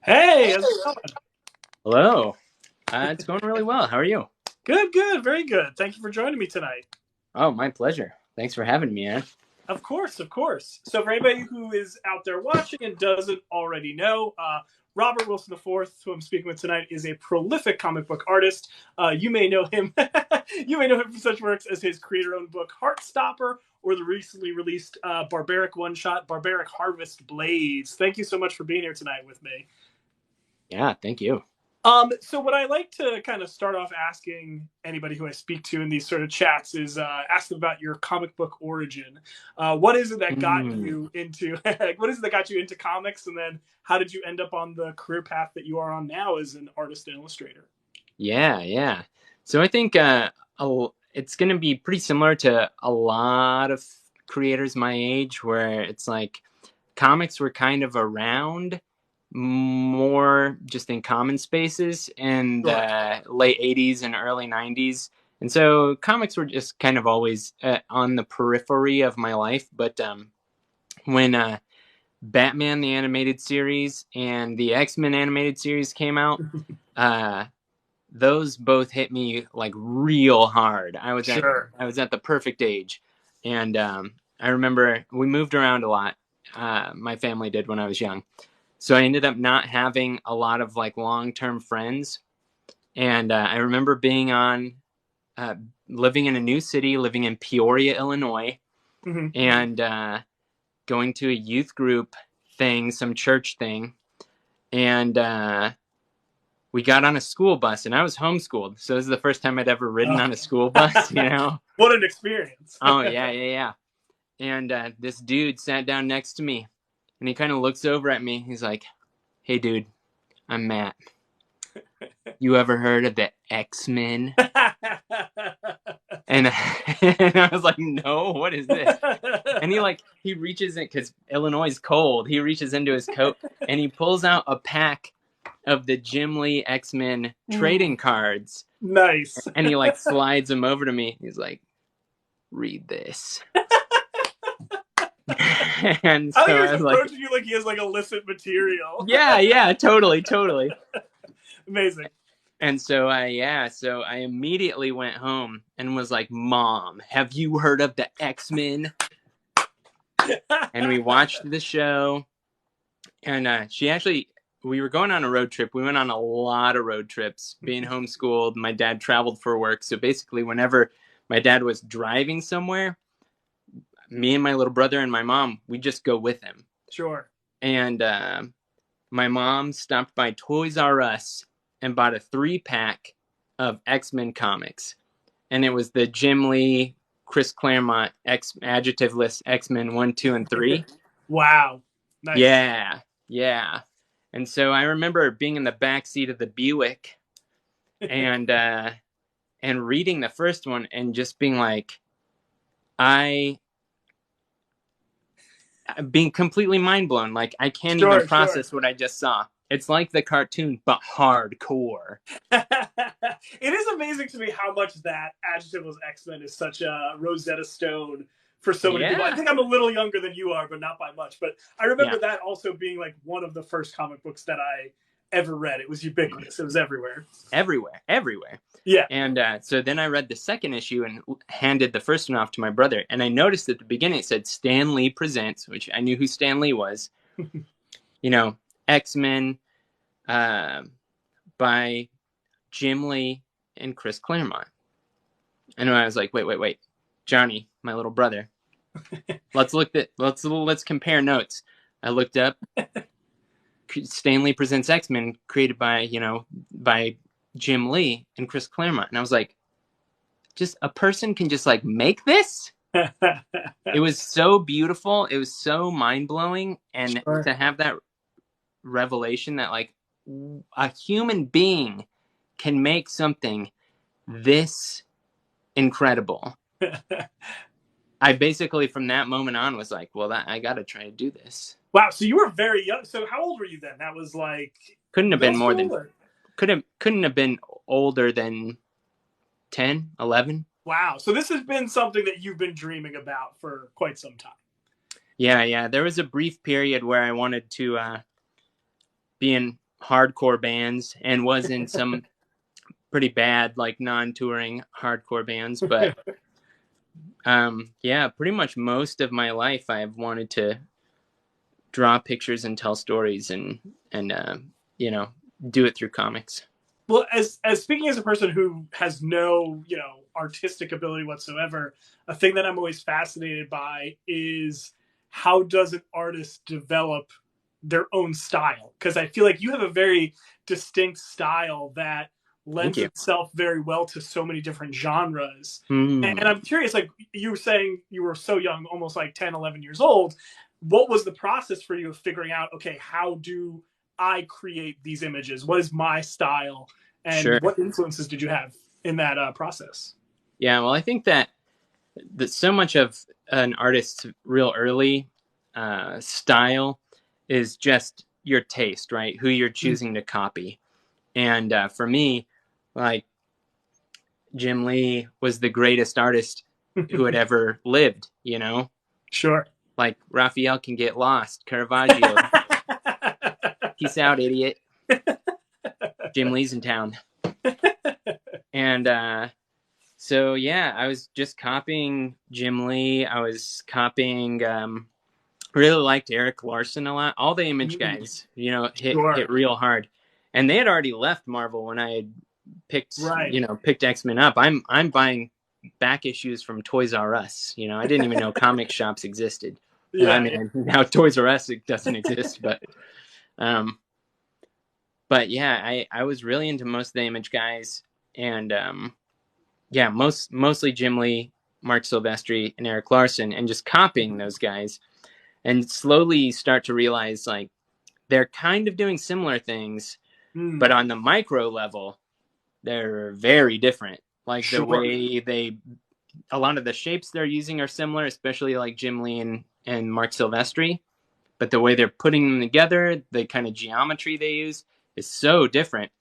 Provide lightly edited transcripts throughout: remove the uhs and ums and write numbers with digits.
Hey, how's it going? Hello. It's going really well. How are you? Good, good, very good. Thank you for joining me tonight. Oh, my pleasure. Thanks for having me, Aaron. Of course, of course. So, for anybody who is out there watching and doesn't already know, Robert Wilson IV, who I'm speaking with tonight, is a prolific comic book artist. You may know him. You may know him from such works as his creator-owned book Heartstopper, or the recently released barbaric one-shot Barbaric Harvest Blades. Thank you so much for being here tonight with me. Yeah, thank you. So what I like to kind of start off asking anybody who I speak to in these sort of chats is ask them about your comic book origin. What is it that got Mm, you into what is it that got you into comics, and then how did you end up on the career path that you are on now as an artist and illustrator? yeah, yeah. So I think it's going to be pretty similar to a lot of creators my age, where it's like comics were kind of around more just in common spaces in Sure. the late 80s and early 90s. And so comics were just kind of always on the periphery of my life. But when Batman the animated series and the X-Men animated series came out, uh, those both hit me like real hard. Sure. I was at the perfect age, and I remember we moved around a lot. My family did when I was young, so I ended up not having a lot of like long-term friends. And I remember being on uh, living in a new city, living in Peoria, Illinois, Hmm. and going to a youth group thing, some church thing, and we got on a school bus, and I was homeschooled, so this is the first time I'd ever ridden Oh. on a school bus, you know? What an experience. Oh, yeah, yeah, yeah. And this dude sat down next to me, and he kind of looks over at me. He's like, "Hey, dude, I'm Matt. You ever heard of the X-Men?" And, and I was like, "No, what is this?" And he reaches in, because Illinois is cold. He reaches into his coat, and he pulls out a pack of the Jim Lee X-Men Ooh, trading cards, nice. and he like slides them over to me. He's like, "Read this." And I think so I he's was like, approaching you like he has like illicit material. "Yeah, yeah, totally, totally." Amazing. And so I immediately went home and was like, "Mom, have you heard of the X-Men?" And we watched the show. And we were going on a road trip. We went on a lot of road trips. Being homeschooled, my dad traveled for work. So basically, whenever my dad was driving somewhere, me and my little brother and my mom, we just go with him. Sure. And my mom stopped by Toys R Us and bought a 3-pack of X-Men comics. And it was the Jim Lee, Chris Claremont adjectiveless X-Men 1, 2, and 3. Wow. Nice. Yeah, yeah. And so I remember being in the back seat of the Buick and reading the first one and just being like, I being completely mind blown. Like I can't even Sure, sure. process what I just saw. It's like the cartoon, but hardcore. It is amazing to me how much that adjectiveless X-Men is such a Rosetta Stone for so many people. I Yeah, think I'm a little younger than you are, but not by much. But I yeah, remember that also being like one of the first comic books that I ever read. It was ubiquitous. It was everywhere. everywhere, everywhere. Yeah. And so then I read the second issue and handed the first one off to my brother. And I noticed at the beginning it said Stan Lee Presents, which I knew who Stan Lee was. You know, X Men uh, by Jim Lee and Chris Claremont. And I was like, wait, Johnny, my little brother. Let's compare notes. I looked up Stan Lee Presents X Men, created by by Jim Lee and Chris Claremont, and I was like, just a person can just like make this. It was so beautiful. It was so mind blowing, and Sure. to have that revelation that like a human being can make something this incredible. I basically from that moment on was like, well, I got to try to do this. Wow. So you were very young. So how old were you then? That was like Couldn't have middle been more school, than or couldn't have been older than 10, 11. wow. So this has been something that you've been dreaming about for quite some time. Yeah, yeah. There was a brief period where I wanted to be in hardcore bands and was in some pretty bad, like non-touring hardcore bands. But yeah, pretty much most of my life I've wanted to draw pictures and tell stories and you know, do it through comics. Well, as speaking as a person who has no, artistic ability whatsoever, a thing that I'm always fascinated by is how does an artist develop their own style? Because I feel like you have a very distinct style that Thank lends you. itself very well to so many different genres. And Mm. I'm curious, like you were saying, you were so young, almost like 10, 11 years old. What was the process for you of figuring out, okay, how do I create these images? What is my style? And Sure. what influences did you have in that process? Yeah, well, I think that so much of an artist's real early style is just your taste, right? Who you're choosing to copy. And for me, like Jim Lee was the greatest artist who had ever lived, you know? Sure. Like Raphael can get lost, Caravaggio. Peace out, idiot. Jim Lee's in town. And so, yeah, I was just copying Jim Lee. I was copying, really liked Eric Larson a lot. All the Image guys, hit real hard. And they had already left Marvel when I had picked X-Men up. I'm buying back issues from Toys R Us. I didn't even know comic shops existed. Yeah, I mean, now Toys R Us doesn't exist, but yeah, I was really into most of the Image guys, and yeah, mostly Jim Lee, Marc Silvestri, and Eric Larson, and just copying those guys, and slowly start to realize like they're kind of doing similar things, but on the micro level, they're very different. Like the way a lot of the shapes they're using are similar, especially like Jim Lee and Marc Silvestri, but the way they're putting them together, the kind of geometry they use is so different.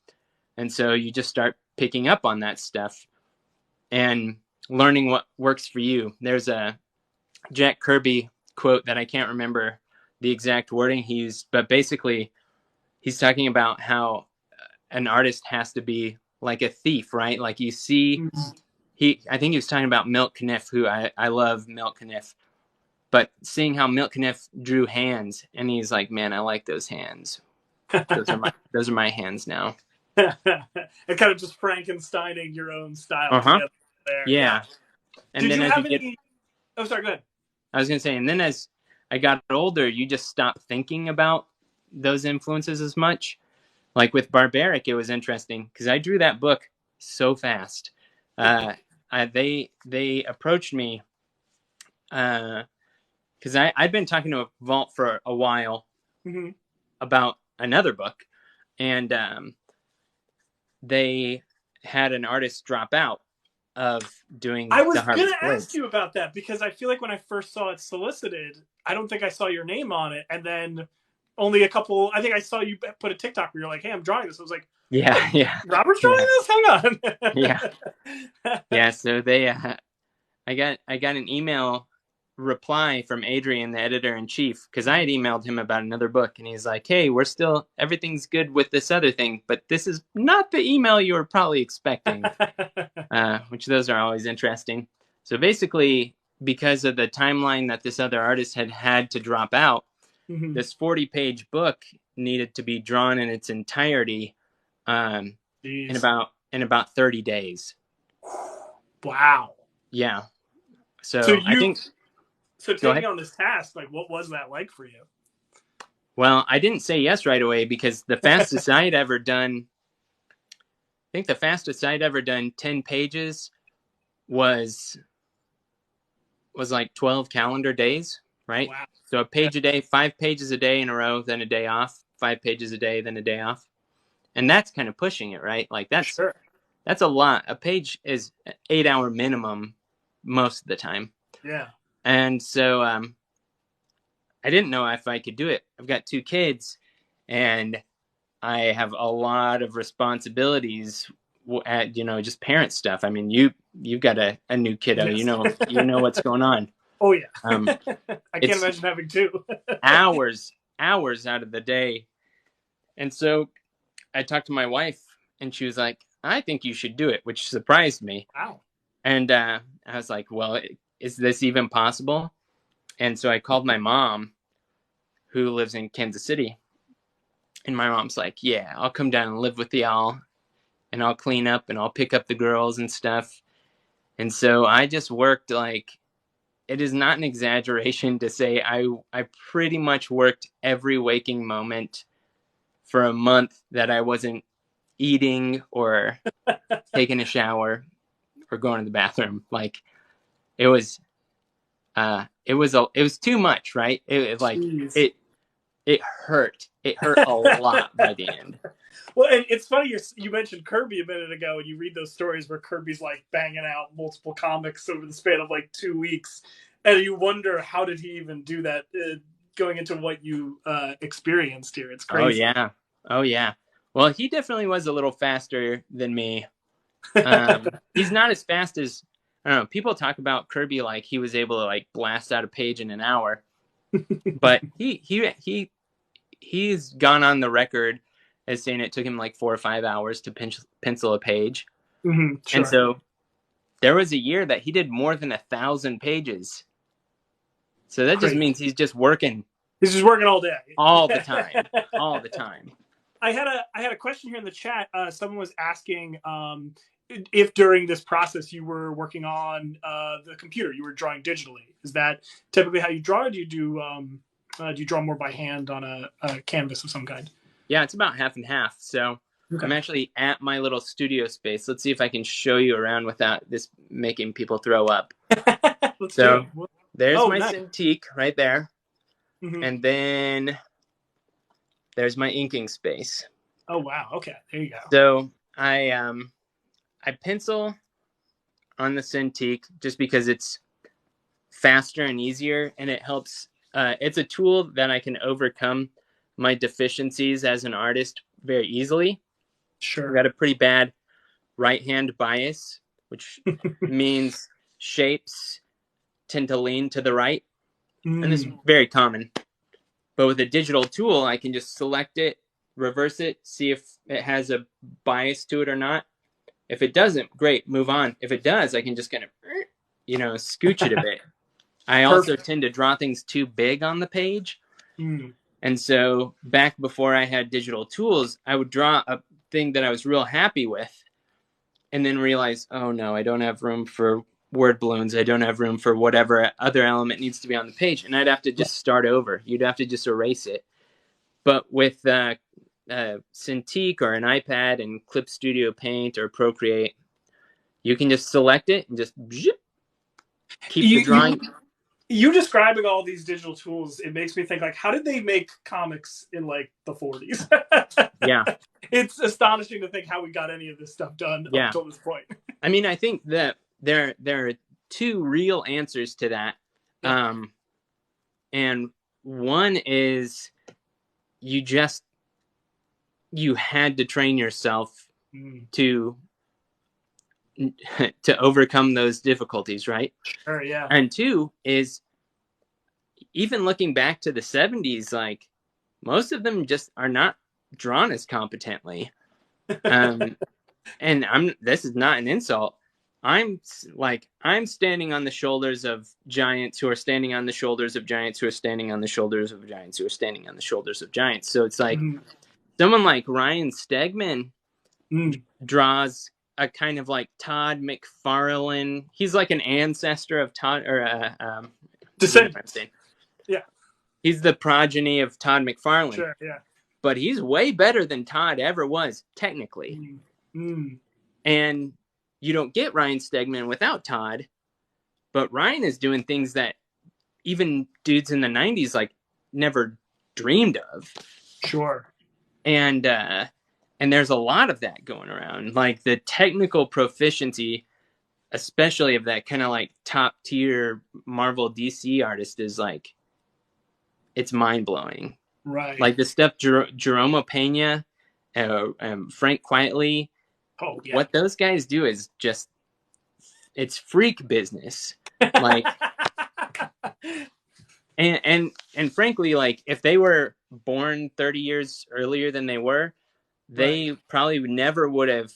And so you just start picking up on that stuff and learning what works for you. There's a Jack Kirby quote that I can't remember the exact wording he used, but basically he's talking about how an artist has to be like a thief, right? Like you see, I think he was talking about Milt Caniff, who I love Milt Caniff, but seeing how Milt Caniff drew hands, and he's like, man, I like those hands. Those are my hands now. And kind of just Frankensteining your own style together there. Yeah. And Did then you as have you any... Oh, sorry, go ahead. I was going to say, and then as I got older, you just stopped thinking about those influences as much. Like with Barbaric, it was interesting because I drew that book so fast. They approached me because I'd been talking to Vault for a while about another book, and they had an artist drop out of doing I was going to ask you about that because I feel like when I first saw it solicited, I don't think I saw your name on it. And then only I think I saw you put a TikTok where you're like, hey, I'm drawing this. I was like, yeah. Robert's drawing this? Hang on. Yeah. So I got an email reply from Adrian, the editor-in-chief, because I had emailed him about another book, and he's like, hey, everything's good with this other thing, but this is not the email you were probably expecting. Which those are always interesting. So basically, because of the timeline that this other artist had to drop out, this 40-page book needed to be drawn in its entirety in about 30 days. Wow. Yeah. So I think... So taking on this task, like, what was that like for you? Well, I didn't say yes right away because the fastest I'd ever done 10 pages was like 12 calendar days, right? Wow. So a page a day, 5 pages a day in a row, then a day off, 5 pages a day, then a day off. And that's kind of pushing it, right? Like that's a lot. A page is 8-hour minimum most of the time. Yeah. And so I didn't know if I could do it. I've got 2 kids, and I have a lot of responsibilities at just parent stuff. I mean, you've got a new kiddo. Yes. You know what's going on. Oh yeah. I can't imagine having 2. hours out of the day, and so I talked to my wife, and she was like, "I think you should do it," which surprised me. Wow. And I was like, "Well, is this even possible?" And so I called my mom, who lives in Kansas City, and my mom's like, "Yeah, I'll come down and live with y'all, and I'll clean up and I'll pick up the girls and stuff." And so I just worked like, it is not an exaggeration to say I pretty much worked every waking moment for a month that I wasn't eating or taking a shower or going to the bathroom. Like it was it was too much, right? Jeez. It hurt. It hurt a lot by the end. Well, and it's funny you mentioned Kirby a minute ago, and you read those stories where Kirby's like banging out multiple comics over the span of like 2 weeks, and you wonder how did he even do that? Going into what you experienced here, it's Oh crazy. yeah. Oh yeah. Well, he definitely was a little faster than me. He's not as fast as, I don't know. People talk about Kirby like he was able to like blast out a page in an hour, but he's gone on the record as saying it took him like 4 or 5 hours to pencil a page. Mm-hmm, sure. And so there was a year that he did more than 1,000 pages. So that just means he's just working. He's just working all day, all the time, all the time. I had a question here in the chat. Someone was asking if during this process you were working on the computer, you were drawing digitally. Is that typically how you draw, or do you draw more by hand on a canvas of some kind? Yeah, it's about half and half. So okay. I'm actually at my little studio space. Let's see if I can show you around without this making people throw up. So there's my Cintiq right there. Mm-hmm. And then there's my inking space. Oh, wow. Okay, there you go. So I pencil on the Cintiq just because it's faster and easier, and it helps. It's a tool that I can overcome my deficiencies as an artist very easily. Sure. I've got a pretty bad right-hand bias, which means shapes tend to lean to the right. And this is very common. But with a digital tool, I can just select it, reverse it, see if it has a bias to it or not. If it doesn't, great, move on. If it does, I can just kind of, scooch it a bit. I also tend to draw things too big on the page. And so back before I had digital tools, I would draw a thing that I was real happy with and then realize, oh no, I don't have room for word balloons. I don't have room for whatever other element needs to be on the page. And I'd have to just start over. You'd have to just erase it. But with Cintiq or an iPad and Clip Studio Paint or Procreate, you can just select it and just keep the drawing. You describing all these digital tools, it makes me think, like, how did they make comics in like the 40s? Yeah. It's astonishing to think how we got any of this stuff done up until this point. I mean, I think that there are two real answers to that. Yeah. And one is you had to train yourself to overcome those difficulties, right? Sure, yeah. And two is, even looking back to the 70s, like most of them just are not drawn as competently. And this is not an insult. I'm standing on the shoulders of giants who are standing on the shoulders of giants who are standing on the shoulders of giants who are standing on the shoulders of giants. So it's like someone like Ryan Stegman draws a kind of like Todd McFarlane. He's like an ancestor of Todd, or descendant. Yeah, he's the progeny of Todd McFarlane. Sure, yeah. But he's way better than Todd ever was, technically. And you don't get Ryan Stegman without Todd. But Ryan is doing things that even dudes in the 90s like never dreamed of. Sure. And there's a lot of that going around. Like the technical proficiency, especially of that kind of like top tier Marvel DC artist, is like, it's mind blowing. Right. Like the stuff Jerome Pena, Frank Quietly, what those guys do is just, it's freak business. Like, and frankly, like if they were born 30 years earlier than they were, they probably never would have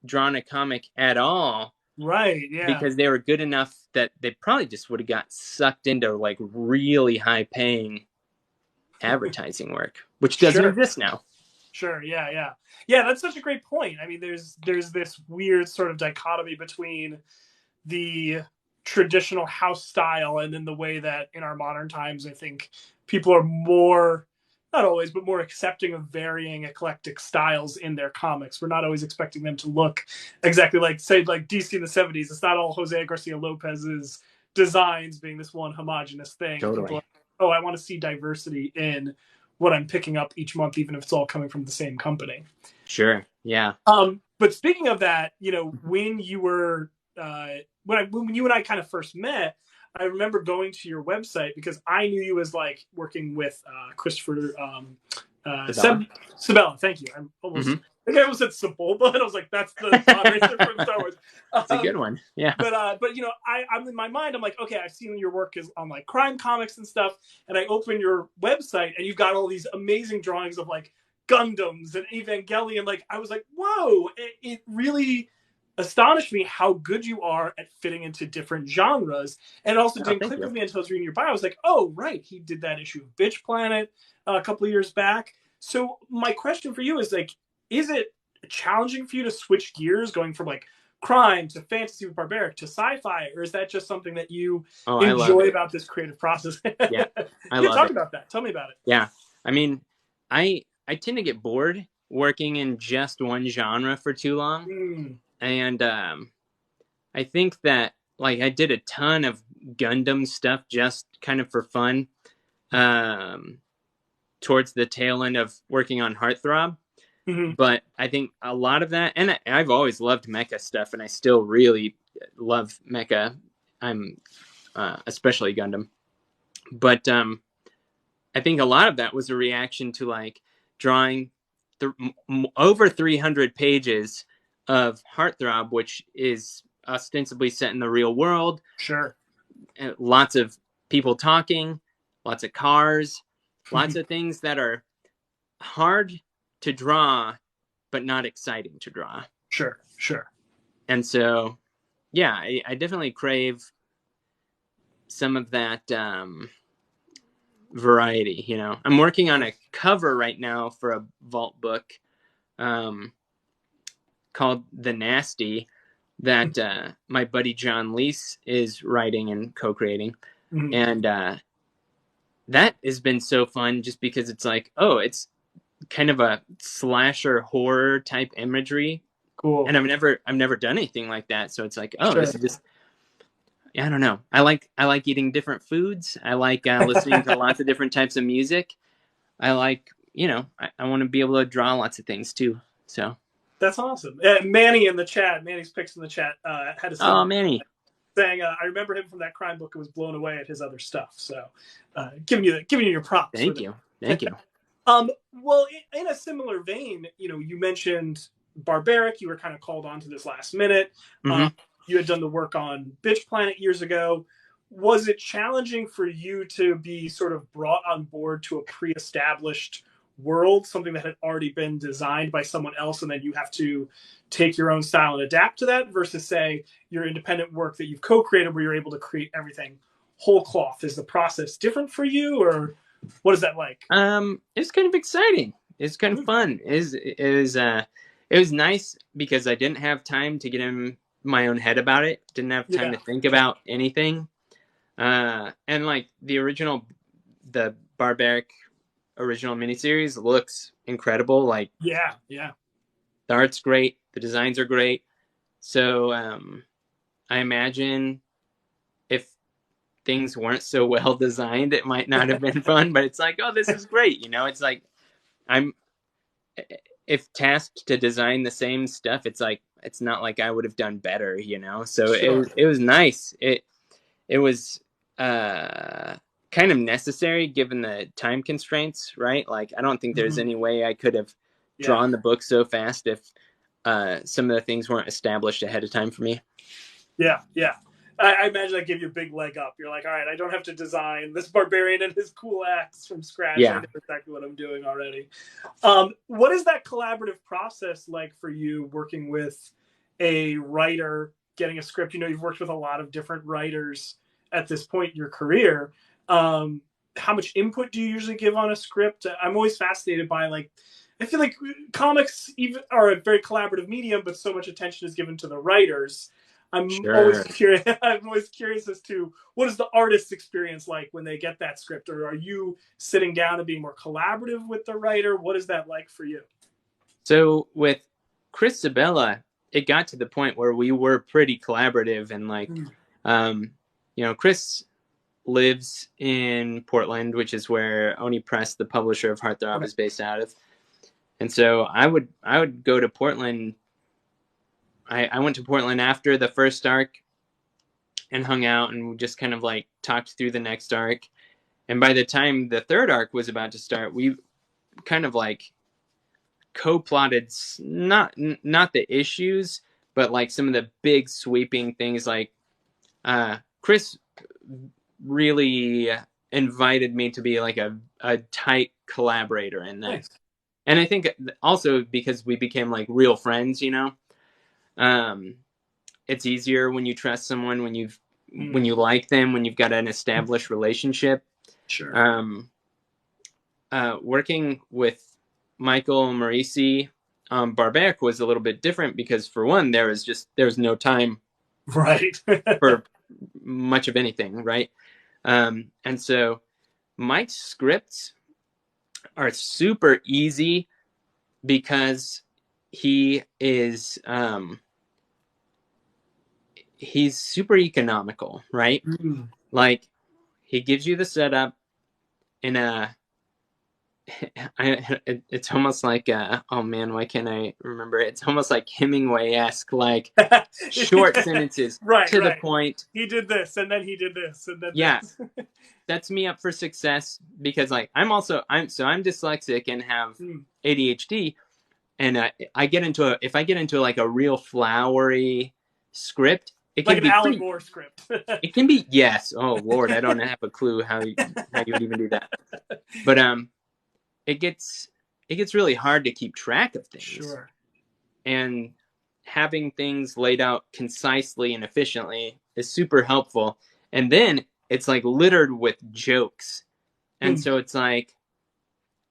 drawn a comic at all. Right. Yeah. Because they were good enough that they probably just would have got sucked into like really high paying advertising work, which doesn't exist now. Sure. Yeah. Yeah. Yeah. That's such a great point. I mean, there's this weird sort of dichotomy between the traditional house style and then the way that in our modern times, I think people are more, not always, but more accepting of varying eclectic styles in their comics. We're not always expecting them to look exactly like, say, like DC in the 70s. It's not all Jose Garcia Lopez's designs being this one homogenous thing. Totally. People are, oh, I want to see diversity in what I'm picking up each month, even if it's all coming from the same company. Sure. Yeah. But speaking of that, you know, when you were when you and I kind of first met, I remember going to your website because I knew you as like working with Christopher Sebela. Thank you. I'm almost. I think I almost said Sebulba, and I was like, "That's the from Star Wars." That's a good one. Yeah. But you know, I'm in my mind. I'm like, okay, I've seen your work is on like crime comics and stuff, and I open your website, and you've got all these amazing drawings of like Gundams and Evangelion. Like, I was like, whoa! It really astonished me how good you are at fitting into different genres, and it also didn't click with me until I was reading your bio. I was like, oh, right, he did that issue of Bitch Planet a couple of years back. So my question for you is like, is it challenging for you to switch gears, going from like crime to fantasy with barbaric to sci-fi, or is that just something that you enjoy about this creative process? Yeah, I love talk about that. Tell me about it. Yeah, I mean, I tend to get bored working in just one genre for too long. And I think that like I did a ton of Gundam stuff just kind of for fun towards the tail end of working on Heartthrob. But I think a lot of that, and I've always loved mecha stuff, and I still really love mecha. I'm especially Gundam. But I think a lot of that was a reaction to like drawing over 300 pages of Heartthrob, which is ostensibly set in the real world. Sure. Lots of people talking, lots of cars, lots of things that are hard to draw, but not exciting to draw. Sure. And so, yeah, I definitely crave some of that variety, you know. I'm working on a cover right now for a Vault book called The Nasty that my buddy John Leese is writing and co-creating. And that has been so fun just because it's like, oh, it's kind of a slasher horror type imagery. Cool. And I've never done anything like that. So it's like, oh, this is just, I don't know. I like eating different foods. I like listening to lots of different types of music. I like, you know, I want to be able to draw lots of things too. So that's awesome. Manny in the chat, Manny's Picks in the chat had a Manny saying, I remember him from that crime book and was blown away at his other stuff. So giving you your props. Thank you. Well, in a similar vein, you know, you mentioned Barbaric. You were kind of called on to this last minute. You had done the work on Bitch Planet years ago. Was it challenging for you to be sort of brought on board to a pre-established world, something that had already been designed by someone else, and then you have to take your own style and adapt to that, versus, say, your independent work that you've co-created where you're able to create everything whole cloth? Is the process different for you, or what is that like? It's kind of exciting. It's kind of fun. It was nice because I didn't have time to get in my own head about it. Didn't have time to think about anything. And like the Barbaric original miniseries looks incredible. Like, yeah. The art's great. The designs are great. So I imagine if things weren't so well designed, it might not have been fun, but it's like, oh, this is great. You know, it's like, if tasked to design the same stuff, it's like, it's not like I would have done better, you know? So it was nice. It was kind of necessary given the time constraints, right? Like, I don't think there's any way I could have drawn the book so fast if some of the things weren't established ahead of time for me. Yeah. I imagine that gave you a big leg up. You're like, all right, I don't have to design this barbarian and his cool axe from scratch. I Yeah. know exactly what I'm doing already. What is that collaborative process like for you working with a writer, getting a script? You know, you've worked with a lot of different writers at this point in your career. How much input do you usually give on a script? I'm always fascinated by, like, I feel like comics even are a very collaborative medium, but so much attention is given to the writers. I'm always Sure. curious. I'm always curious as to what is the artist's experience like when they get that script, or are you sitting down and being more collaborative with the writer? What is that like for you? So with Chris Sabella, it got to the point where we were pretty collaborative, and like, Chris lives in Portland, which is where Oni Press, the publisher of Heartthrob, is based out of. And so I would go to Portland. I went to Portland after the first arc and hung out, and we just kind of like talked through the next arc. And by the time the third arc was about to start, we kind of like co-plotted not the issues, but like some of the big sweeping things. Like Chris really invited me to be like a tight collaborator in that. Nice. And I think also because we became like real friends, it's easier when you trust someone, when you like them, when you've got an established relationship. Sure. Working with Michael Marisi on Barbaric was a little bit different because, for one, there was no time right for much of anything, right? And so Mike's scripts are super easy because he is he's super economical, right? Mm. Like, he gives you the setup in it's almost like oh man, why can't I remember it? It's almost like Hemingway-esque, like short sentences to the point. He did this, and then he did this, and then this. Sets me up for success because, like, I'm dyslexic and have ADHD, and if I get into like a real flowery script, it can like be an Alan Moore script. It can be, yes. Oh Lord, I don't have a clue how you would even do that. But it gets really hard to keep track of things. Sure. And having things laid out concisely and efficiently is super helpful. And then it's like littered with jokes. And so it's like,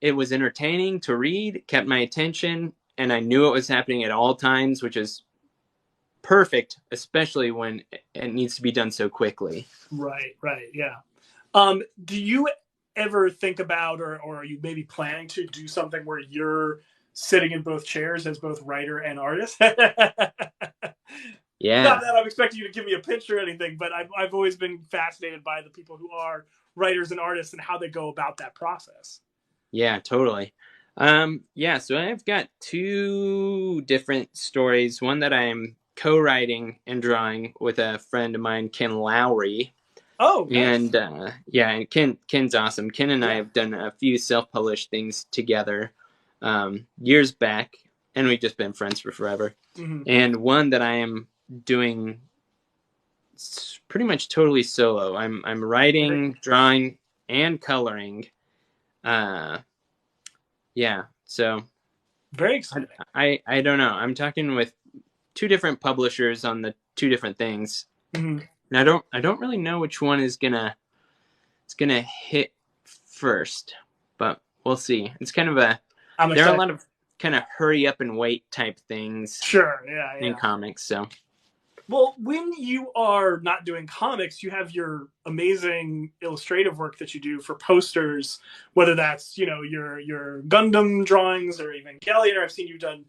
it was entertaining to read, kept my attention, and I knew it was happening at all times, which is perfect, especially when it needs to be done so quickly. Right, yeah. Do you ever think about, or are you maybe planning to do something where you're sitting in both chairs as both writer and artist? Yeah. Not that I'm expecting you to give me a pitch or anything, but I've always been fascinated by the people who are writers and artists and how they go about that process. Yeah, totally. So I've got two different stories. One that I'm co-writing and drawing with a friend of mine, Ken Lowry. Oh, nice. And Ken's awesome. Ken and I have done a few self-published things together years back, and we've just been friends for forever. Mm-hmm. And one that I am doing pretty much totally solo. I'm writing, drawing, and coloring. So very exciting. I don't know. I'm talking with two different publishers on the two different things. Mm-hmm. And I don't really know which one is gonna hit first, but we'll see. It's kind of there are a lot of kind of hurry up and wait type things. Sure, in comics. So, well, when you are not doing comics, you have your amazing illustrative work that you do for posters, whether that's your Gundam drawings or even Galleon, or I've seen you've done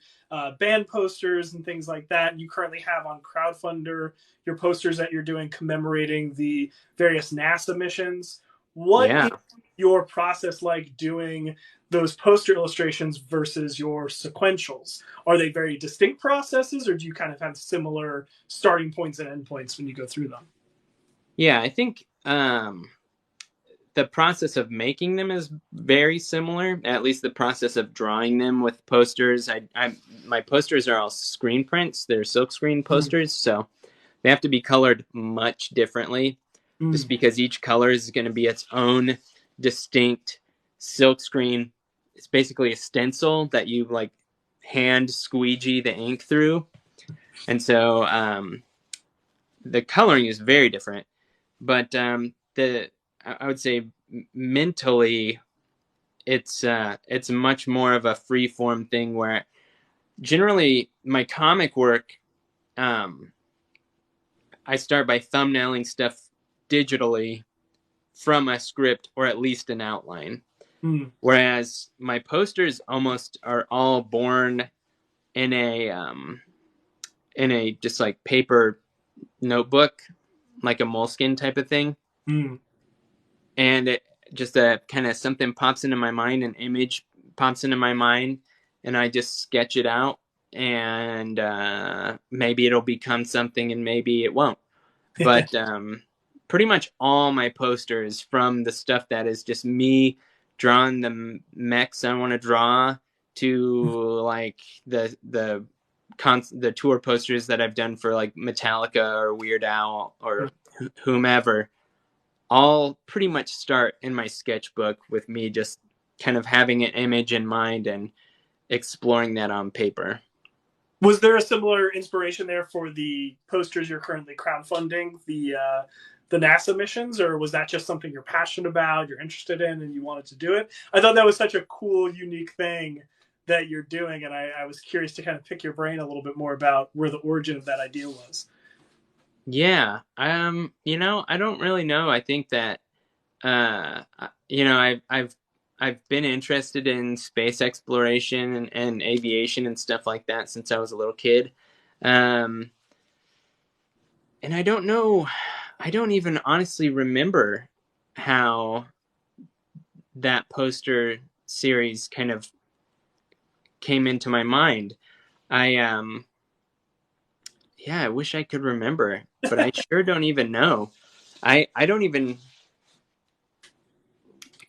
band posters and things like that. And you currently have on Crowdfunder your posters that you're doing commemorating the various NASA missions. What is your process like doing those poster illustrations versus your sequentials? Are they very distinct processes, or do you kind of have similar starting points and endpoints when you go through them? Yeah, I think the process of making them is very similar. At least the process of drawing them with posters. My posters are all screen prints. They're silkscreen posters, so they have to be colored much differently, just because each color is going to be its own distinct silk screen. It's basically a stencil that you like hand squeegee the ink through. And so the coloring is very different. But I would say mentally, it's much more of a free form thing where generally my comic work, I start by thumbnailing stuff digitally from a script or at least an outline. Whereas my posters almost are all born in a just like paper notebook, like a Moleskine type of thing. And it just kind of something pops into my mind, an image pops into my mind, and I just sketch it out, and maybe it'll become something and maybe it won't. But pretty much all my posters, from the stuff that is just me drawing the mechs I want to draw to like the tour posters that I've done for like Metallica or Weird Al or whomever, all pretty much start in my sketchbook with me just kind of having an image in mind and exploring that on paper. Was there a similar inspiration there for the posters you're currently crowdfunding, the NASA missions, or was that just something you're passionate about, you're interested in, and you wanted to do it? I thought that was such a cool, unique thing that you're doing, and I was curious to kind of pick your brain a little bit more about where the origin of that idea was. Yeah, you know, I don't really know. I think that, you know, I've been interested in space exploration and aviation and stuff like that since I was a little kid. And I don't know, I don't even honestly remember how that poster series kind of came into my mind. Yeah, I wish I could remember, but I sure don't even know. I don't even.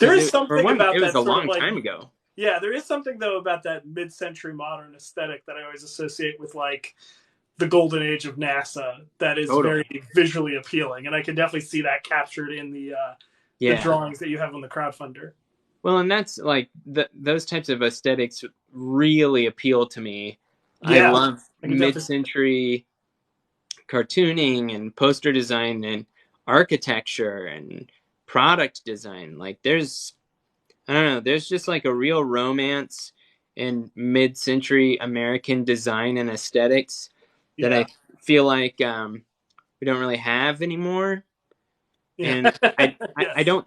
There is something about it was that a sort long of like, time ago. Yeah, there is something though about that mid-century modern aesthetic that I always associate with like the golden age of NASA that is Totally. very visually appealing, and I can definitely see that captured in the drawings that you have on the crowdfunder. Well, and that's like those types of aesthetics really appeal to me. Yeah, I love mid-century cartooning and poster design and architecture and product design. Like there's, I don't know, there's just like a real romance in mid-century American design and aesthetics that I feel like we don't really have anymore. And I don't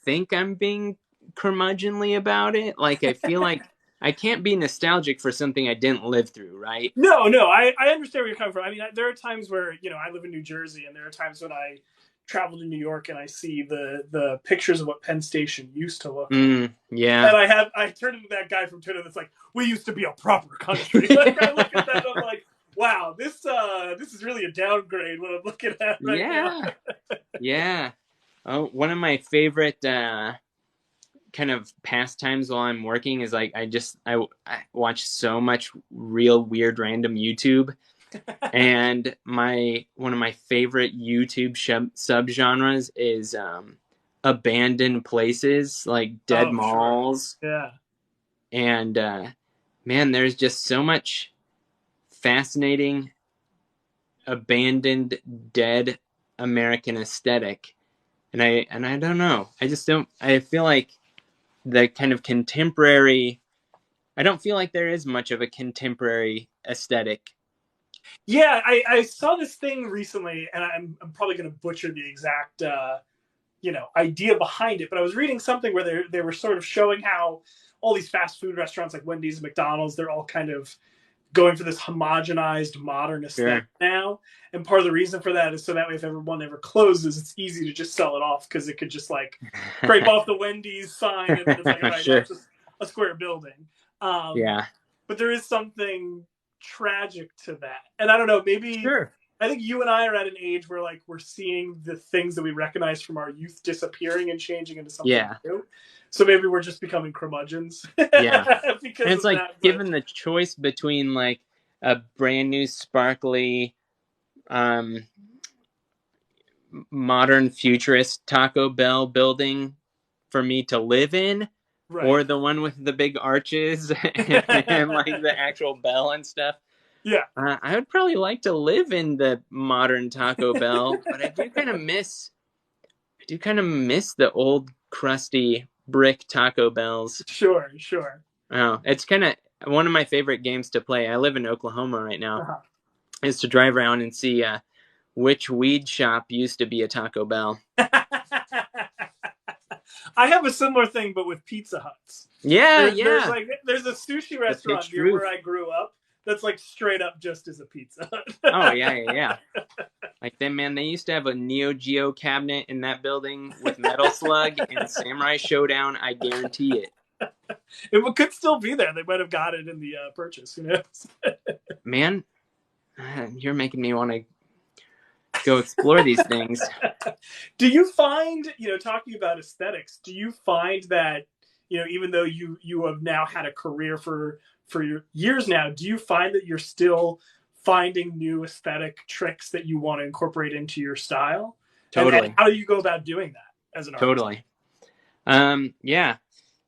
think I'm being curmudgeonly about it. Like I feel like I can't be nostalgic for something I didn't live through, right? No, I understand where you're coming from. I mean, there are times where, you know, I live in New Jersey, and there are times when I travel to New York and I see the pictures of what Penn Station used to look like. Yeah. And I turn into that guy from Twitter that's like, we used to be a proper country. Like I look at that and I'm like, wow, this is really a downgrade what I'm looking at right now. Yeah. Oh, one of my favorite kind of pastimes while I'm working is like I watch so much real weird random YouTube. And one of my favorite YouTube subgenres is abandoned places, like dead malls. Sure. Yeah. And man, there's just so much fascinating abandoned dead American aesthetic. And I don't know. I feel like the kind of contemporary, I don't feel like there is much of a contemporary aesthetic. Yeah, I saw this thing recently, and I'm probably going to butcher the exact idea behind it, but I was reading something where they were sort of showing how all these fast food restaurants like Wendy's and McDonald's, they're all kind of going for this homogenized modern aesthetic now. And part of the reason for that is so that way if everyone ever closes, it's easy to just sell it off because it could just like scrape off the Wendy's sign and then it's like, all right, that's just a square building. But there is something tragic to that. And I don't know, maybe I think you and I are at an age where like we're seeing the things that we recognize from our youth disappearing and changing into something new. So maybe we're just becoming curmudgeons. Because and it's like given the choice between like a brand new sparkly modern futurist Taco Bell building for me to live in, Right. or the one with the big arches and like the actual bell and stuff. Yeah. I would probably like to live in the modern Taco Bell, but I do kind of miss the old crusty brick Taco Bells. Sure. Oh, it's kind of one of my favorite games to play. I live in Oklahoma right now. Uh-huh. Is to drive around and see which weed shop used to be a Taco Bell. I have a similar thing, but with Pizza Huts. Yeah. There's a sushi restaurant near where I grew up that's like straight up just as a Pizza Hut. Oh yeah. Like them, man. They used to have a Neo Geo cabinet in that building with Metal Slug and Samurai Showdown. I guarantee it. It could still be there. They might have got it in the purchase. Who knows? Man, you're making me want to go explore these things. Do you find, talking about aesthetics, do you find that, even though you have now had a career for your years now, do you find that you're still finding new aesthetic tricks that you want to incorporate into your style? Totally. And how do you go about doing that as an artist? Totally. Yeah.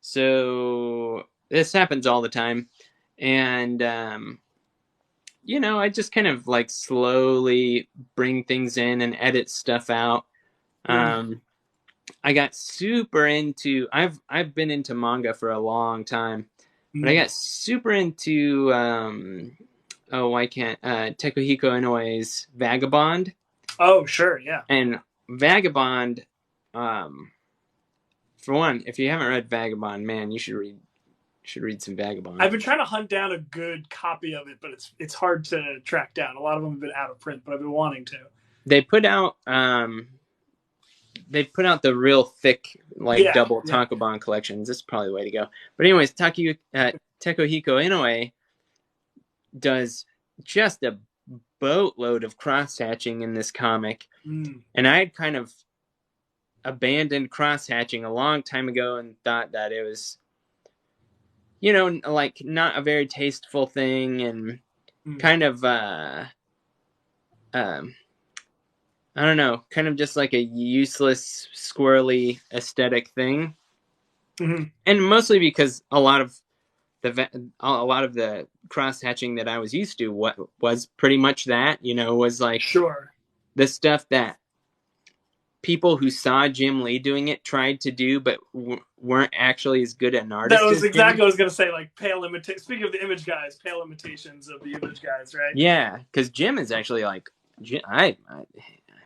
So this happens all the time. And, I just kind of like slowly bring things in and edit stuff out. I got super into, I've been into manga for a long time, but I got super into, Takehiko Inoue's Vagabond. Oh, sure. Yeah. And Vagabond, for one, if you haven't read Vagabond, man, you should read some Vagabond. I've been trying to hunt down a good copy of it, but it's hard to track down. A lot of them have been out of print, but I've been wanting to. They put out the real thick, double Tankobon collections. This is probably the way to go. But anyways, Takehiko Inoue does just a boatload of cross-hatching in this comic. And I had kind of abandoned cross-hatching a long time ago and thought that it was, not a very tasteful thing and kind of, I don't know, kind of just like a useless, squirrely aesthetic thing. And mostly because a lot of the cross hatching that I was used to was pretty much that, was like the stuff that people who saw Jim Lee doing it tried to do, but weren't actually as good an artist. That was exactly what I was going to say, like pale imitation. Speaking of the Image guys, pale imitations of the Image guys, right? Yeah, because Jim is actually like,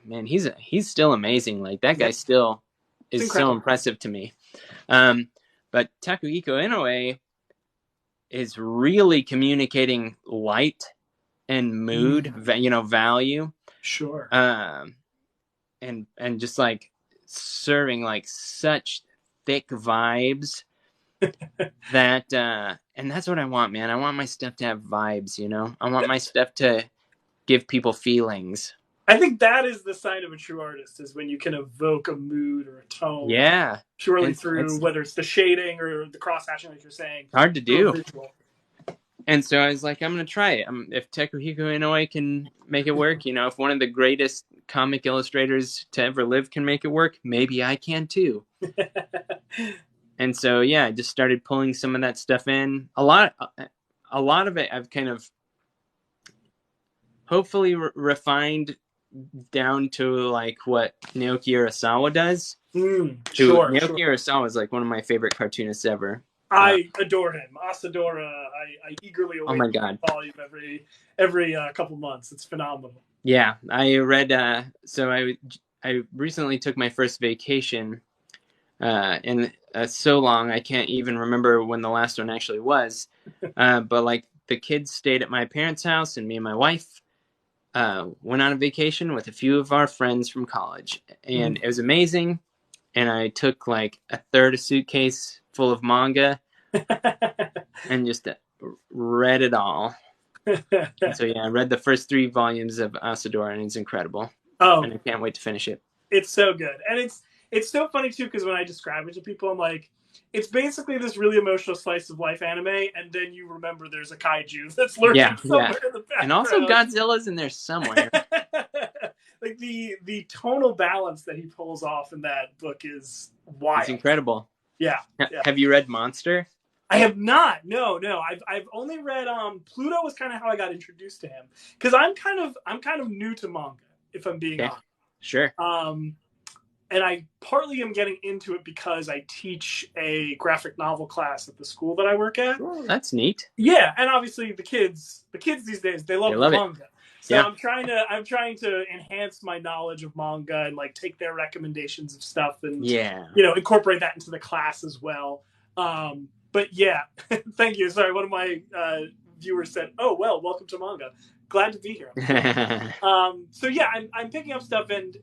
man, he's still amazing. Like that guy still is so impressive to me. But Takehiko Inoue is really communicating light and mood, value. Sure. And just like serving like such thick vibes that and that's what I want, man. I want my stuff to have vibes, I want my stuff to give people feelings. I think that is the sign of a true artist, is when you can evoke a mood or a tone. Yeah. Purely through whether it's the shading or the cross hatching, like you're saying. Hard to do. And so I was like, I'm going to try it. If Takehiko Inoue can make it work, if one of the greatest comic illustrators to ever live can make it work, maybe I can too. And so, I just started pulling some of that stuff in. A lot of it I've kind of hopefully refined down to like what Naoki Urasawa does. Naoki Urasawa is like one of my favorite cartoonists ever. I adore him. Asadora, I eagerly await the volume every couple months. It's phenomenal. Yeah, I read. So I recently took my first vacation, and so long I can't even remember when the last one actually was. But like the kids stayed at my parents' house, and me and my wife went on a vacation with a few of our friends from college, and it was amazing. And I took like a third of suitcase full of manga and just read it all. And so I read the first 3 volumes of Asadora, and it's incredible. And I can't wait to finish it. It's so good. And it's so funny too, because when I describe it to people, I'm like, it's basically this really emotional slice of life anime, and then you remember there's a kaiju that's lurking somewhere in the background. And also Godzilla's in there somewhere. like the tonal balance that he pulls off in that book is wild. It's incredible. Yeah. Have you read Monster? I have not. No. I've only read Pluto was kind of how I got introduced to him, because I'm kind of new to manga, if I'm being honest. Sure. And I partly am getting into it because I teach a graphic novel class at the school that I work at. Oh, that's neat. Yeah, and obviously the kids these days, they love manga. So yeah. I'm trying to enhance my knowledge of manga and like take their recommendations of stuff and incorporate that into the class as well. But yeah, thank you. Sorry, one of my viewers said, "Oh well, welcome to manga. Glad to be here." So yeah, I'm picking up stuff, and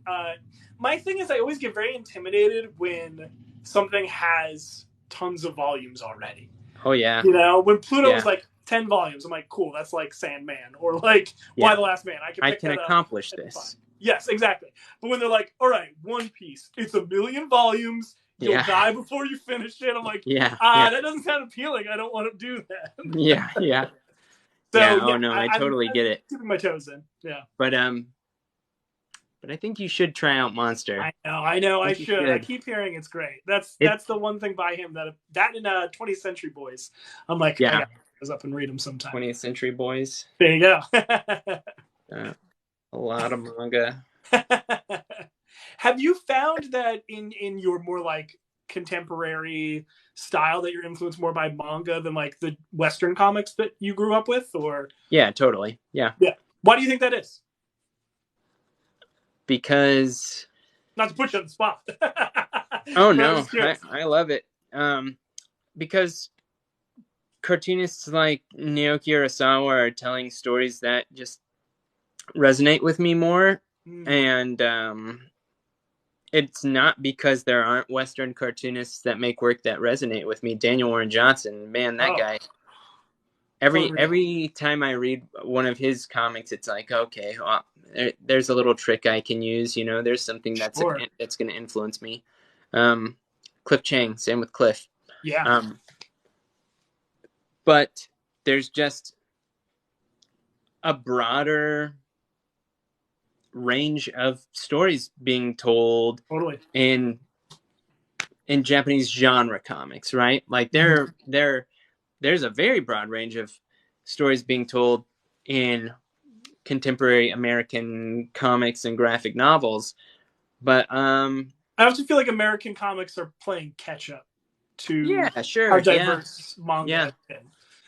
my thing is I always get very intimidated when something has tons of volumes already. Oh yeah. When Pluto was like 10 volumes, I'm like, cool, that's like Sandman or like Y the Last Man. I can accomplish this. Yes, exactly. But when they're like, all right, One Piece, it's 1 million volumes. You'll die before you finish it. I'm like, that doesn't sound appealing. I don't want to do that. Yeah. So, I totally get it. Keeping my toes in. Yeah. But I think you should try out Monster. I know. I should. I keep hearing it's great. That's the one thing by him that in 20th Century Boys. I'm like, I gotta go up and read them sometime. 20th Century Boys. There you go. A lot of manga. Have you found that in your more like contemporary style that you're influenced more by manga than like the Western comics that you grew up with, or? Yeah, totally. Yeah. Why do you think that is? Because not to put you on the spot. Oh no, I love it. Because cartoonists like Naoki Urasawa are telling stories that just resonate with me more, and it's not because there aren't Western cartoonists that make work that resonate with me. Daniel Warren Johnson, man, that guy. Every time I read one of his comics, it's like, okay, well, there's a little trick I can use. There's something that's going to influence me. Cliff Chang, same with Cliff. Yeah. But there's just a broader range of stories being told in Japanese genre comics, right? Like there's a very broad range of stories being told in contemporary American comics and graphic novels, but I also feel like American comics are playing catch up to our diverse manga.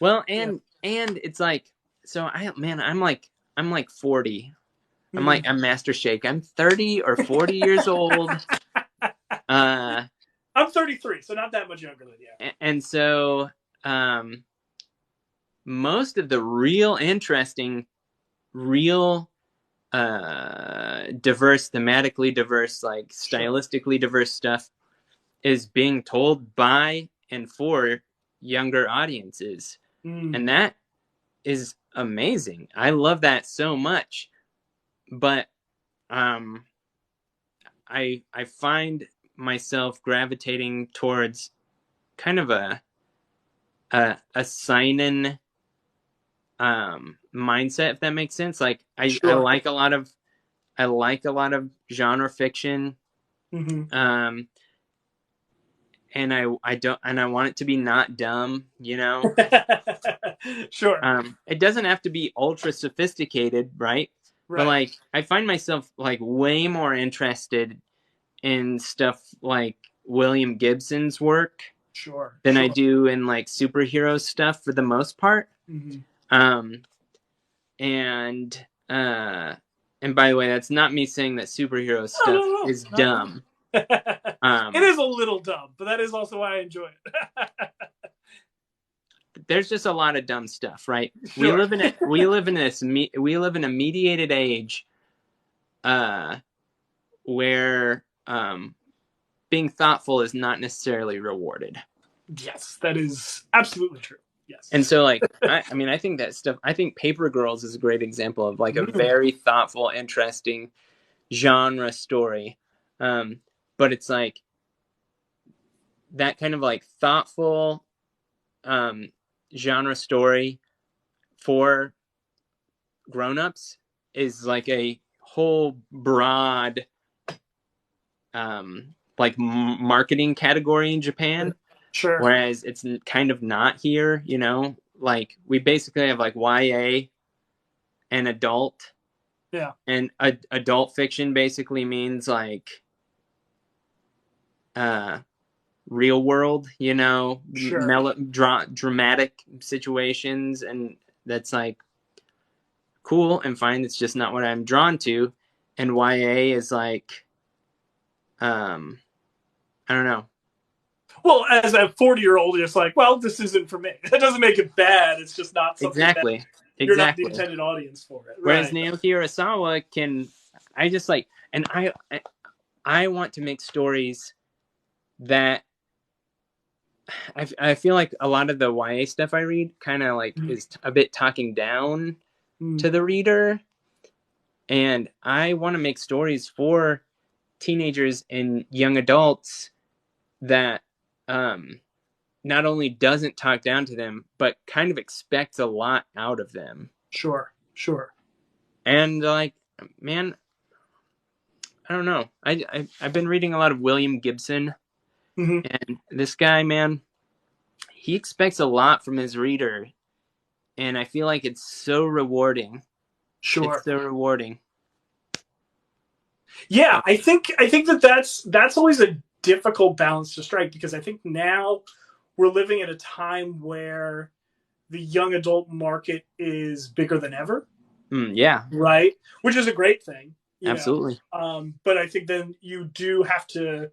Well, and it's like, so I'm like 40. I'm Master Shake. I'm 30 or 40 years old. I'm 33, so not that much younger than you. And so most of the real interesting, diverse, thematically diverse, like stylistically diverse stuff is being told by and for younger audiences. And that is amazing. I love that so much. But I find myself gravitating towards kind of a seinen mindset, if that makes sense. Like I like a lot of genre fiction. And I want it to be not dumb, Sure. It doesn't have to be ultra sophisticated, right? But like I find myself like way more interested in stuff like William Gibson's work than I do in like superhero stuff for the most part. And by the way, that's not me saying that superhero stuff is dumb. It is a little dumb, but that is also why I enjoy it. There's just a lot of dumb stuff, right? We live in a mediated age, where being thoughtful is not necessarily rewarded. Yes, that is absolutely true. Yes. And so, like, I think that stuff. I think Paper Girls is a great example of like a very thoughtful, interesting genre story. But it's like that kind of like thoughtful genre story for grown-ups is like a whole broad like marketing category in Japan. Sure. Whereas it's kind of not here, you know, like we basically have like YA and adult. Yeah. And adult fiction basically means like real world, you know, sure. dramatic situations. And that's like cool and fine. It's just not what I'm drawn to. And YA is like, I don't know. Well, as a 40-year-old, you're just like, well, this isn't for me. That doesn't make it bad. It's just not something Exactly. that you're not the intended audience for it. Whereas Right. Naoki Urasawa I just like, and I want to make stories that I feel like a lot of the YA stuff I read kind of like is a bit talking down to the reader. And I want to make stories for teenagers and young adults that not only doesn't talk down to them, but kind of expects a lot out of them. Sure. And like, man, I don't know. I've been reading a lot of William Gibson, and this guy, man, he expects a lot from his reader, and I feel like it's so rewarding. Sure. It's so rewarding. Yeah, I think that's always a difficult balance to strike, because I think now we're living at a time where the young adult market is bigger than ever. Yeah. Right? Which is a great thing. Absolutely. But I think then you do end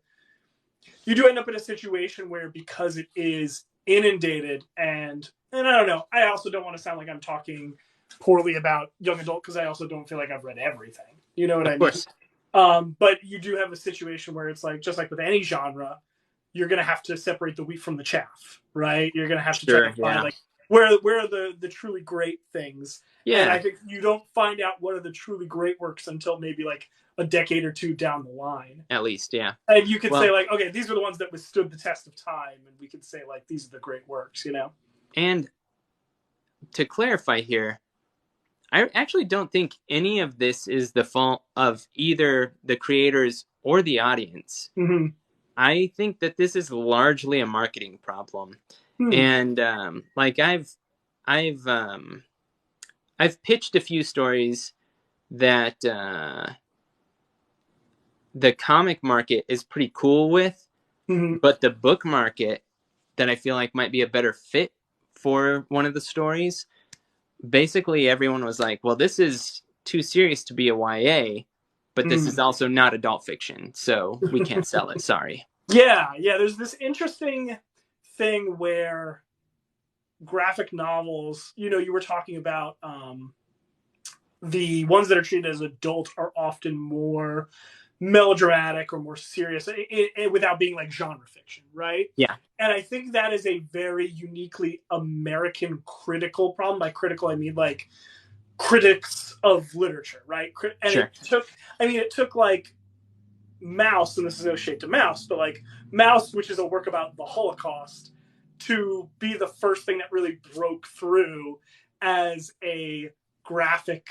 up in a situation where, because it is inundated, and I don't know, I also don't want to sound like I'm talking poorly about young adult, because I also don't feel like I've read everything. You know what I mean? But you do have a situation where it's like, just like with any genre, you're going to have to separate the wheat from the chaff, right? You're going to have to try to find like where are the truly great things. Yeah. And I think you don't find out what are the truly great works until maybe like a decade or two down the line. At least, yeah. And you could say like, okay, these are the ones that withstood the test of time, and we could say like, these are the great works, you know? And to clarify here, I actually don't think any of this is the fault of either the creators or the audience. I think that this is largely a marketing problem. And like I've pitched a few stories that the comic market is pretty cool with, but the book market that I feel like might be a better fit for one of the stories, basically everyone was like, well, this is too serious to be a YA, but this is also not adult fiction, so we can't sell it. Sorry. Yeah. There's this interesting thing where graphic novels, you know, you were talking about the ones that are treated as adult are often more melodramatic or more serious, without being like genre fiction, right? Yeah. And I think that is a very uniquely American critical problem. By critical, I mean like critics of literature, right? And sure. It took like Maus, and this is no shade to Maus, but like Maus, which is a work about the Holocaust, to be the first thing that really broke through as a graphic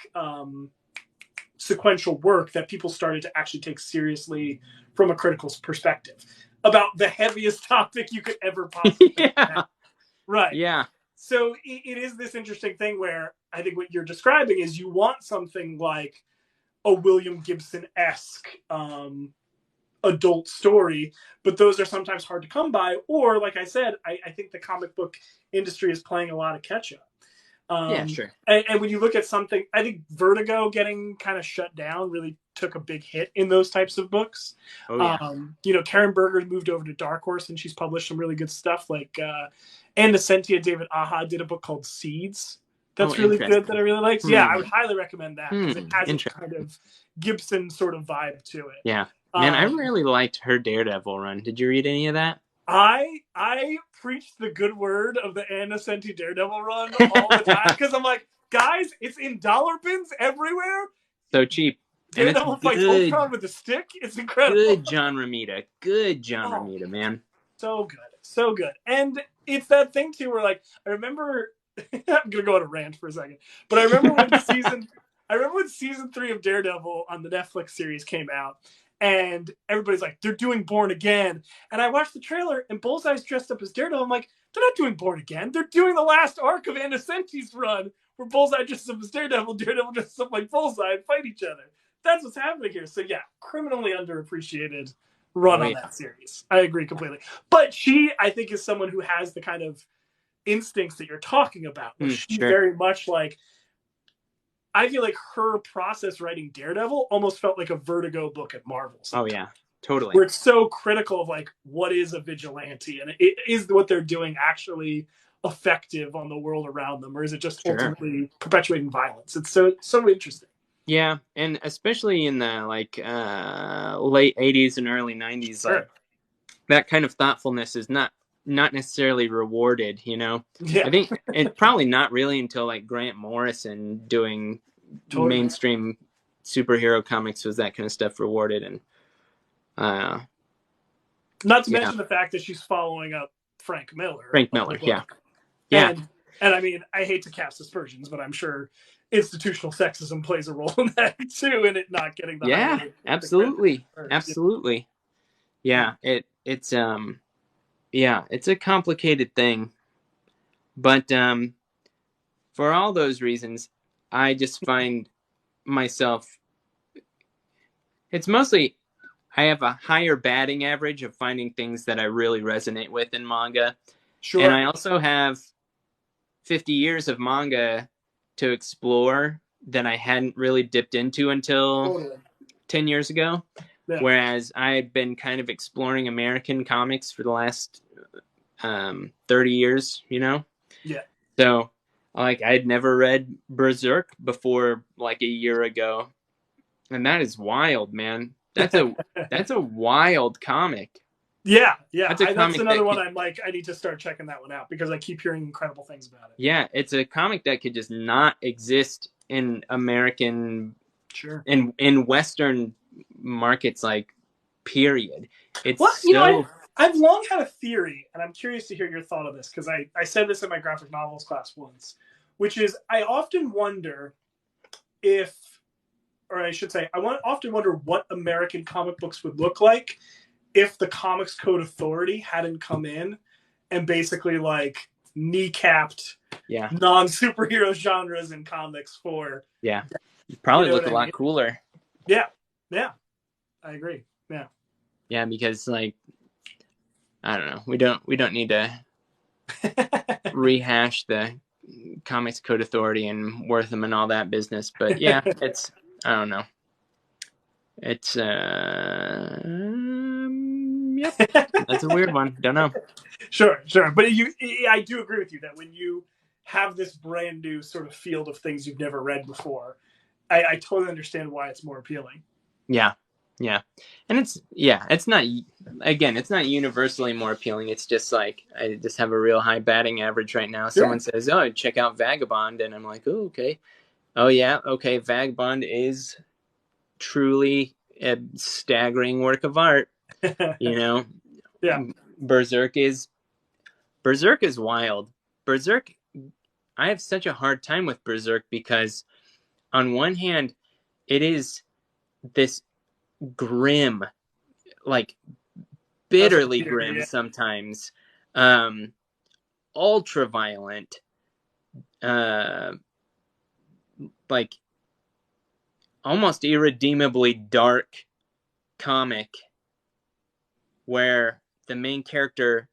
sequential work that people started to actually take seriously from a critical perspective about the heaviest topic you could ever possibly have. Right. Yeah. So it is this interesting thing where I think what you're describing is you want something like a William Gibson-esque adult story, but those are sometimes hard to come by. Or, like I said, I think the comic book industry is playing a lot of catch up. Yeah, sure. And when you look at something, I think Vertigo getting kind of shut down really took a big hit in those types of books. Oh, yeah. You know, Karen Berger moved over to Dark Horse, and she's published some really good stuff. Like Anna Sentia, David Aja did a book called Seeds. That's really good that I really liked. Yeah, I would highly recommend that, because it has a kind of Gibson sort of vibe to it. Yeah. Man, I really liked her Daredevil run. Did you read any of that? I preached the good word of the Anna Senti Daredevil run all the time, because I'm like, guys, it's in dollar bins everywhere. So cheap. Daredevil fights Ultron with a stick. It's incredible. Good John Romita. Good John Romita, man. So good. So good. And it's that thing, too, where, like, I remember... I'm going to go on a rant for a second. But I remember when I remember when season 3 of Daredevil on the Netflix series came out, and everybody's like, they're doing Born Again. And I watched the trailer, and Bullseye's dressed up as Daredevil. I'm like, they're not doing Born Again. They're doing the last arc of Innocenti's run, where Bullseye dresses up as Daredevil, Daredevil dresses up like Bullseye, and fight each other. That's what's happening here. So yeah, criminally underappreciated run on that series. I agree completely. But she, I think, is someone who has the kind of instincts that you're talking about. She's very much like, I feel like her process writing Daredevil almost felt like a Vertigo book at Marvel. Sometimes. Oh yeah, totally. Where it's so critical of like, what is a vigilante, and is what they're doing actually effective on the world around them, or is it just ultimately perpetuating violence? It's so interesting. Yeah, and especially in the like late 80s and early 90s, like, that kind of thoughtfulness is not necessarily rewarded, you know. Yeah. I think it's probably not really until like Grant Morrison doing mainstream superhero comics was that kind of stuff rewarded. And not to mention the fact that she's following up Frank Miller. Yeah. And I mean, I hate to cast aspersions, but I'm sure institutional sexism plays a role in that too, in it not getting the absolutely. Yeah, it's it's a complicated thing, but for all those reasons, I just find myself, it's mostly, I have a higher batting average of finding things that I really resonate with in manga. Sure. And I also have 50 years of manga to explore that I hadn't really dipped into until 10 years ago. Yeah. Whereas I've been kind of exploring American comics for the last 30 years, you know? Yeah. So, like, I'd never read Berserk before like a year ago. And that is wild, man. That's a wild comic. Yeah. That's another one I'm like, I need to start checking that one out because I keep hearing incredible things about it. Yeah, it's a comic that could just not exist in American, in Western markets, like, period. It's I've long had a theory, and I'm curious to hear your thought of this, because I said this in my graphic novels class once, which is I often wonder often wonder what American comic books would look like if the Comics Code Authority hadn't come in and basically like kneecapped non-superhero genres in comics for you'd probably look a lot cooler. Yeah I agree. Yeah, because like, I don't know, we don't need to rehash the Comics Code Authority and Wortham and all that business, but yeah, it's, I don't know, it's yep, that's a weird one. Don't know. Sure, but I do agree with you that when you have this brand new sort of field of things you've never read before, I totally understand why it's more appealing. Yeah. And it's not, again, it's not universally more appealing. It's just like, I just have a real high batting average right now. Someone says, oh, check out Vagabond. And I'm like, oh, okay. Oh yeah. Okay. Vagabond is truly a staggering work of art, you know? Yeah. Berserk is wild. Berserk, I have such a hard time with Berserk because on one hand, it is this grim, like bitterly grim sometimes, ultra violent, like almost irredeemably dark comic where the main character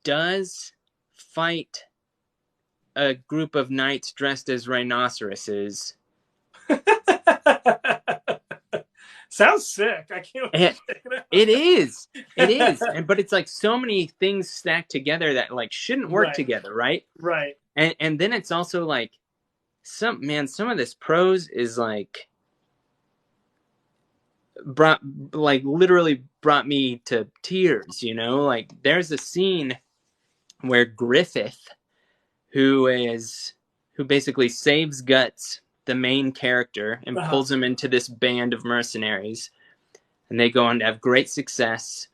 does fight a group of knights dressed as rhinoceroses. Sounds sick. I can't wait. It is. But it's like so many things stacked together that like shouldn't work together, right? Right. And then it's also like some of this prose is like literally brought me to tears, you know? Like there's a scene where Griffith, who basically saves Guts, the main character, and pulls him into this band of mercenaries, and they go on to have great success.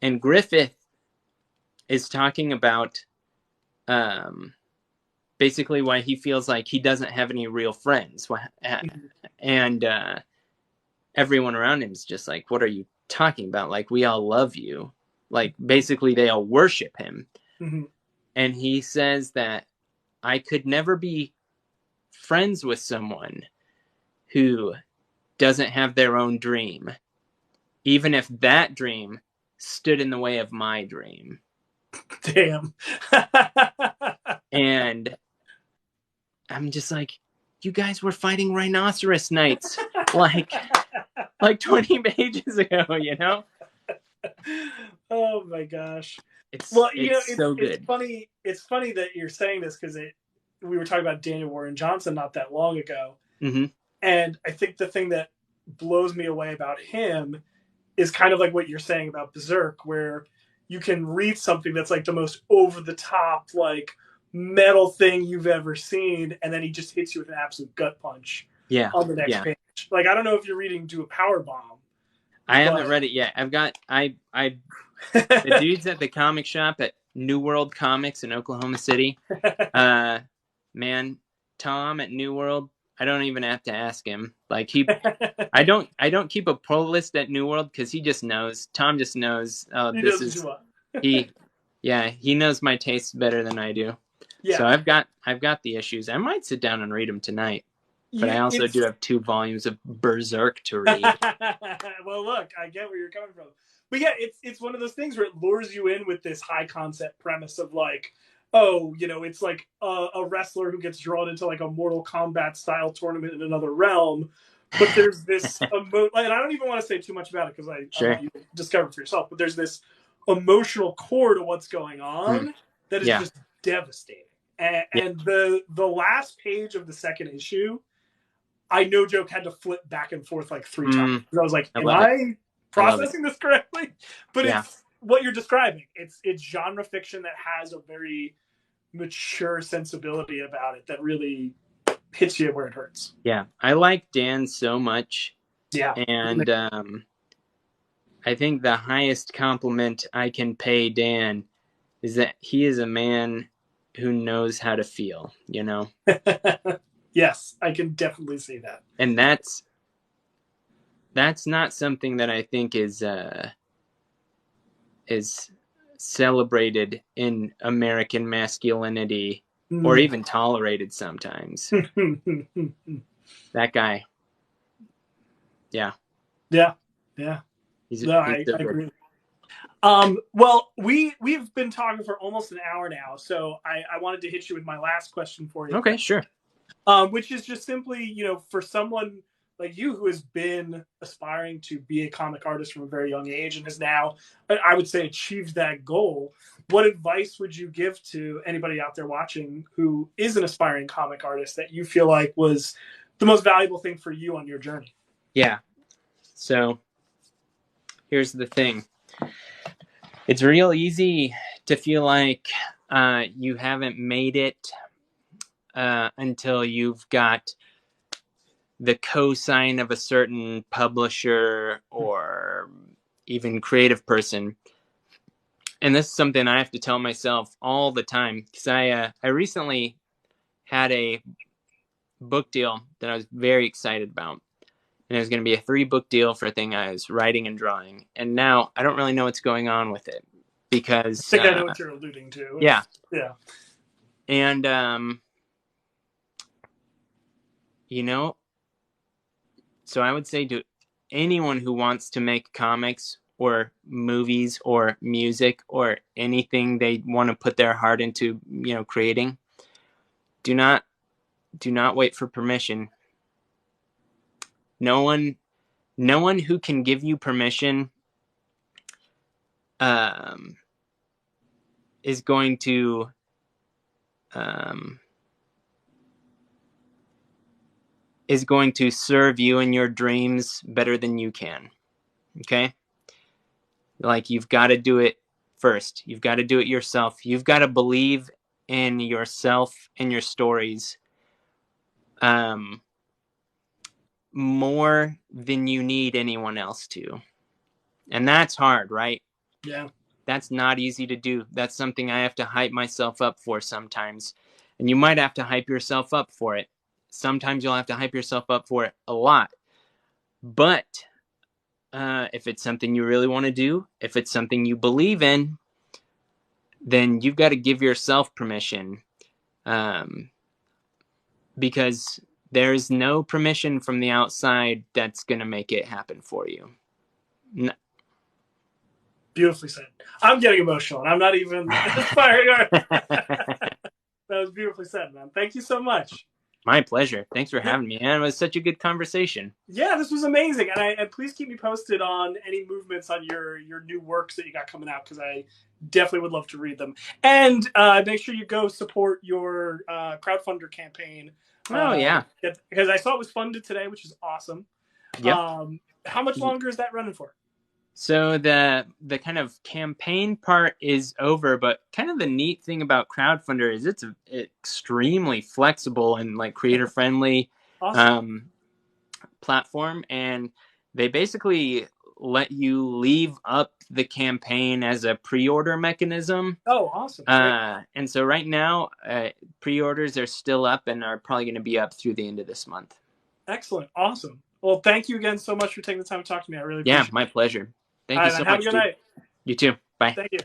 And Griffith is talking about basically why he feels like he doesn't have any real friends. And everyone around him is just like, what are you talking about? Like, we all love you. Like, basically, they all worship him. Mm-hmm. And he says that I could never be friends with someone who doesn't have their own dream, even if that dream stood in the way of my dream. Damn. And I'm just like, you guys were fighting rhinoceros knights like 20 pages ago, you know? Oh my gosh. It's Well, you know, so good. It's funny that you're saying this because we were talking about Daniel Warren Johnson not that long ago. Mm-hmm. And I think the thing that blows me away about him is kind of like what you're saying about Berserk, where you can read something that's like the most over the top, like metal thing you've ever seen, and then he just hits you with an absolute gut punch on the next page. Like, I don't know if you're reading Do a Power Bomb. I haven't read it yet. The dudes at the comic shop at New World Comics in Oklahoma City, man, Tom at New World, I don't even have to ask him. Like, I don't keep a pull list at New World because he just knows. Tom just knows. He knows my tastes better than I do. Yeah. So I've got the issues. I might sit down and read them tonight. But I also do have 2 volumes of Berserk to read. Well, look, I get where you're coming from. But yeah, it's one of those things where it lures you in with this high concept premise of like, oh, you know, it's like a wrestler who gets drawn into like a Mortal Kombat style tournament in another realm. But there's this, and I don't even want to say too much about it because I want you to discover for yourself. But there's this emotional core to what's going on that is just devastating. And the last page of the second issue, I no joke had to flip back and forth like 3 times. I was like, am I processing this correctly? But it's what you're describing. It's genre fiction that has a very mature sensibility about it that really hits you where it hurts. Yeah, I like Dan so much. Yeah. And I think the highest compliment I can pay Dan is that he is a man who knows how to feel, you know? Yes, I can definitely see that. And that's not something that I think is celebrated in American masculinity or even tolerated sometimes. That guy. Yeah. Yeah. I agree. Well, we've been talking for almost an hour now, so I wanted to hit you with my last question for you. Okay, sure. Which is just simply, you know, for someone like you who has been aspiring to be a comic artist from a very young age and has now, I would say, achieved that goal, what advice would you give to anybody out there watching who is an aspiring comic artist that you feel like was the most valuable thing for you on your journey? Yeah. So here's the thing. It's real easy to feel like you haven't made it until you've got the cosign of a certain publisher or even creative person. And this is something I have to tell myself all the time because I recently had a book deal that I was very excited about. And it was going to be a 3-book deal for a thing I was writing and drawing. And now I don't really know what's going on with it because... I think I know what you're alluding to. Yeah. And, you know, so I would say to anyone who wants to make comics or movies or music or anything they want to put their heart into, you know, creating, do not wait for permission. No one who can give you permission is going to serve you and your dreams better than you can. Okay? Like, you've got to do it first. You've got to do it yourself. You've got to believe in yourself and your stories more than you need anyone else to. And that's hard, right? Yeah. That's not easy to do. That's something I have to hype myself up for sometimes. and you might have to hype yourself up for it. Sometimes you'll have to hype yourself up for it a lot. But if it's something you really want to do, if it's something you believe in, then you've got to give yourself permission, because there's no permission from the outside that's going to make it happen for you. No. Beautifully said. I'm getting emotional, and I'm not even inspired. That was beautifully said, man. Thank you so much. My pleasure. Thanks for having me, man. It was such a good conversation. Yeah, this was amazing, and please keep me posted on any movements on your new works that you got coming out, because I definitely would love to read them. And make sure you go support your crowdfunder campaign. Oh yeah, because I saw it was funded today, which is awesome. Yep. How much longer is that running for? So the kind of campaign part is over, but kind of the neat thing about crowdfunder is it's extremely flexible and like creator friendly Awesome. Platform, and they basically let you leave up the campaign as a pre-order mechanism. Oh, awesome. And so right now, pre-orders are still up and are probably going to be up through the end of this month. Excellent. Awesome. Well, thank you again so much for taking the time to talk to me. I really appreciate it. Yeah, my pleasure. Thank you so much. Have a good night. You too. Bye. Thank you.